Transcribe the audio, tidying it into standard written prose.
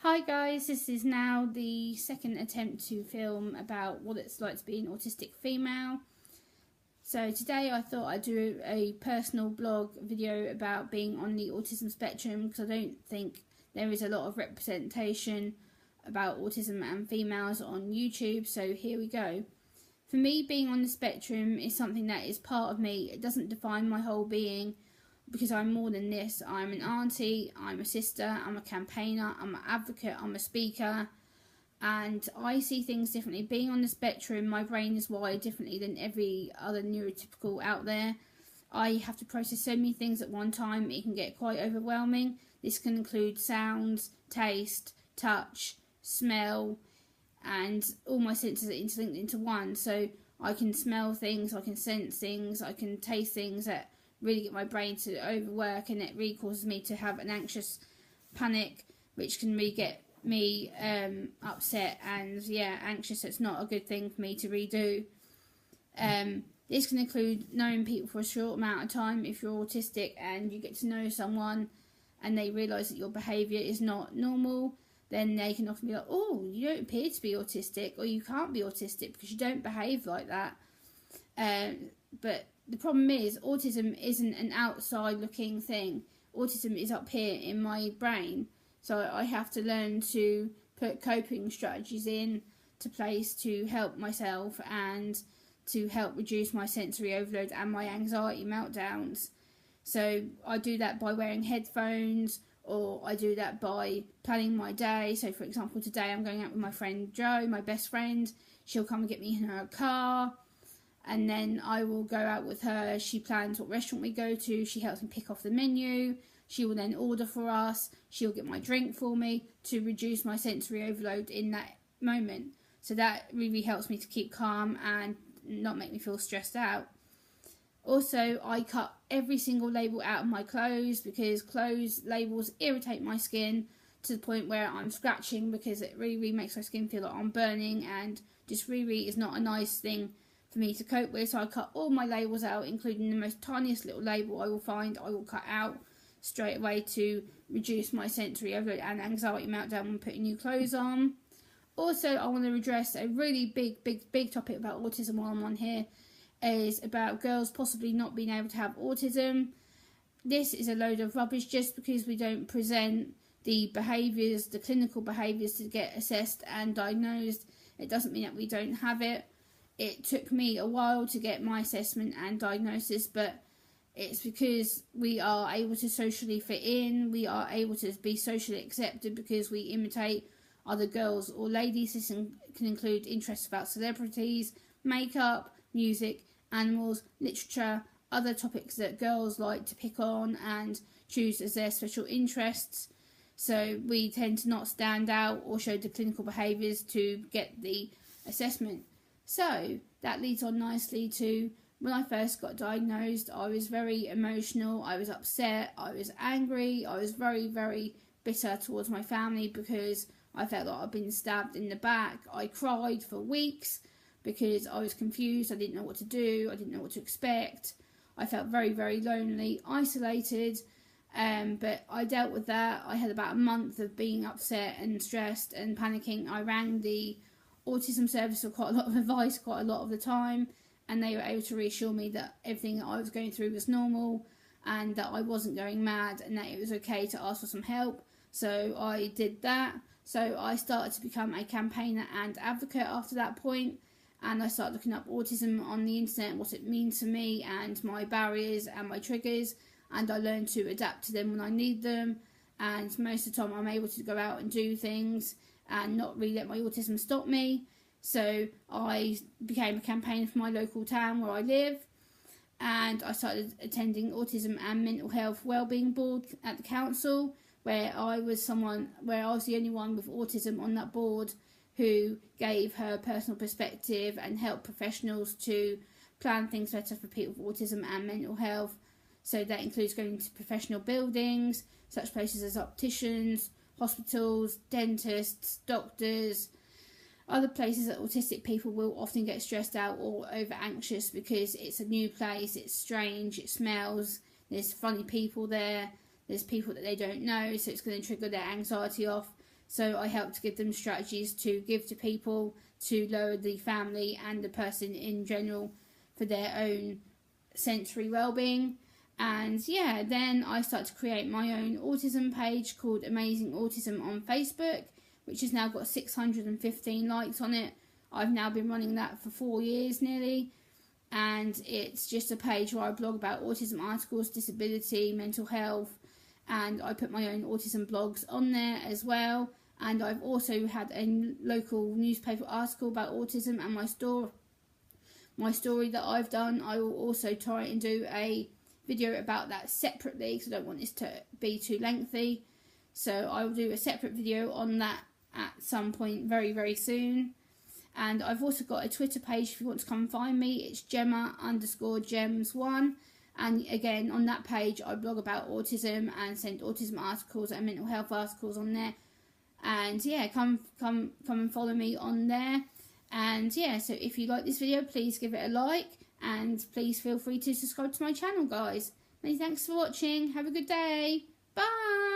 Hi guys, this is now the second attempt to film about what it's like to be an autistic female. So today I thought I'd do a personal blog video about being on the autism spectrum, because I don't think there is a lot of representation about autism and females on YouTube, so here we go. For me, being on the spectrum is something that is part of me. It doesn't define my whole being, because I'm more than this. I'm an auntie, I'm a sister, I'm a campaigner, I'm an advocate, I'm a speaker, and I see things differently. Being on the spectrum, my brain is wired differently than every other neurotypical out there. I have to process so many things at one time, it can get quite overwhelming. This can include sounds, taste, touch, smell, and all my senses are interlinked into one. So I can smell things, I can sense things, I can taste things that really get my brain to overwork, and it really causes me to have an anxious panic, which can really get me upset and anxious. So it's not a good thing for me to redo. This can include knowing people for a short amount of time. If you're autistic and you get to know someone and they realise that your behaviour is not normal, then they can often be like, oh, you don't appear to be autistic, or you can't be autistic because you don't behave like that. But the problem is, autism isn't an outside looking thing. Autism is up here in my brain. So I have to learn to put coping strategies in to place to help myself and to help reduce my sensory overload and my anxiety meltdowns. So I do that by wearing headphones, or I do that by planning my day. So for example, today I'm going out with my friend Jo, my best friend. She'll come and get me in her car, and then I will go out with her. She plans what restaurant we go to. She helps me pick off the menu. She will then order for us. She'll get my drink for me to reduce my sensory overload in that moment. So that really helps me to keep calm and not make me feel stressed out. Also, I cut every single label out of my clothes, because clothes labels irritate my skin to the point where I'm scratching, because it really makes my skin feel like I'm burning, and just really is not a nice thing for me to cope with. So I cut all my labels out, including the most tiniest little label I will find. I will cut out straight away to reduce my sensory overload and anxiety meltdown when putting new clothes on. Also, I want to address a really big topic about autism while I'm on here, is about girls possibly not being able to have autism. This is a load of rubbish. Just because we don't present the behaviours, the clinical behaviours to get assessed and diagnosed, it doesn't mean that we don't have it. It took me a while to get my assessment and diagnosis, but it's because we are able to socially fit in, we are able to be socially accepted because we imitate other girls or ladies. This can include interests about celebrities, makeup, music, animals, literature, other topics that girls like to pick on and choose as their special interests. So we tend to not stand out or show the clinical behaviours to get the assessment. So that leads on nicely to when I first got diagnosed. I was very emotional, I was upset, I was angry, I was very bitter towards my family because I felt like I'd been stabbed in the back. I cried for weeks because I was confused, I didn't know what to do, I didn't know what to expect. I felt very lonely, isolated, but I dealt with that. I had about a month of being upset and stressed and panicking. I rang the autism service for quite a lot of advice quite a lot of the time, and they were able to reassure me that everything that I was going through was normal and that I wasn't going mad and that it was okay to ask for some help. So I did that. So I started to become a campaigner and advocate after that point, and I started looking up autism on the internet, what it means to me and my barriers and my triggers, and I learned to adapt to them when I need them. And most of the time I'm able to go out and do things and not really let my autism stop me. So I became a campaigner for my local town where I live, and I started attending autism and mental health wellbeing board at the council, where I was the only one with autism on that board who gave her personal perspective and helped professionals to plan things better for people with autism and mental health. So that includes going to professional buildings, such places as opticians, hospitals, dentists, doctors, other places that autistic people will often get stressed out or over anxious because it's a new place, it's strange, it smells, there's funny people there, there's people that they don't know, so it's going to trigger their anxiety off. So I help to give them strategies to give to people to lower the family and the person in general for their own sensory well-being. And yeah, then I start to create my own autism page called Amazing Autism on Facebook, which has now got 615 likes on it. I've now been running that for 4 years nearly, and it's just a page where I blog about autism articles, disability, mental health, and I put my own autism blogs on there as well. And I've also had a local newspaper article about autism, and my story that I've done. I will also try and do a video about that separately, because I don't want this to be too lengthy. So I will do a separate video on that at some point very, very soon. And I've also got a Twitter page if you want to come and find me. It's Gemma_Gems1. And again, on that page I blog about autism and send autism articles and mental health articles on there. And yeah, come and follow me on there. And yeah, so if you like this video, please give it a like, and please feel free to subscribe to my channel, guys. Many thanks for watching. Have a good day. Bye.